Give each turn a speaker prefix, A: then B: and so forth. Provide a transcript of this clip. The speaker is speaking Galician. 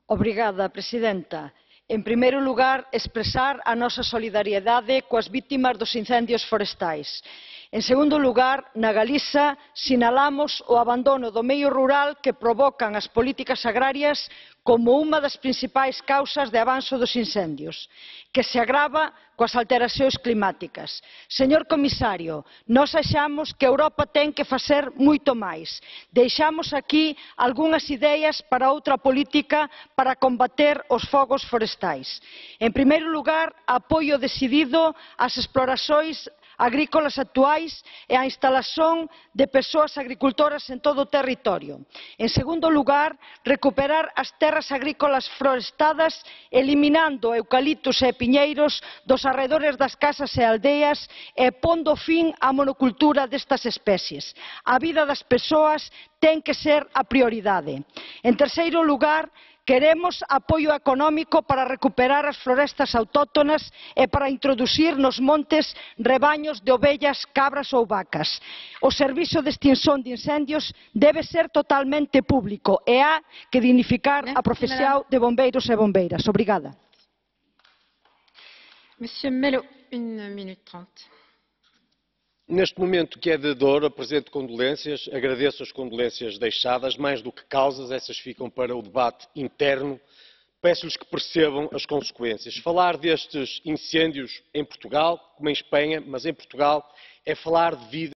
A: Obrigada, Presidenta. En primeiro lugar, expresar a nosa solidariedade coas vítimas dos incendios forestais. En segundo lugar, na Galiza sinalamos o abandono do medio rural que provocan as políticas agrarias como unha das principais causas de avanzo dos incendios, que se agrava coas alteracións climáticas. Señor Comisario, nós achamos que Europa ten que facer moito máis. Deixamos aquí algunhas ideas para outra política para combater os fogos forestais. En primeiro lugar, apoio decidido ás exploracións agrícolas actuais e a instalación de persoas agricultoras en todo o territorio. En segundo lugar, recuperar as terras agrícolas forestadas eliminando eucaliptos e piñeiros dos arredores das casas e aldeas e pondo fin á monocultura destas especies. A vida das persoas ten que ser a prioridade. En terceiro lugar, queremos apoio económico para recuperar as florestas autóctonas e para introducir nos montes rebaños de ovellas, cabras ou vacas. O servizo de extinción de incendios debe ser totalmente público e há que dignificar a profesión de bombeiros e bombeiras. Obrigada.
B: Neste momento que é de dor, apresento condolências, agradeço as condolências deixadas, mais do que causas, essas ficam para o debate interno. Peço-lhes que percebam as consequências. Falar destes incêndios em Portugal, como em Espanha, mas em Portugal, é falar de vida.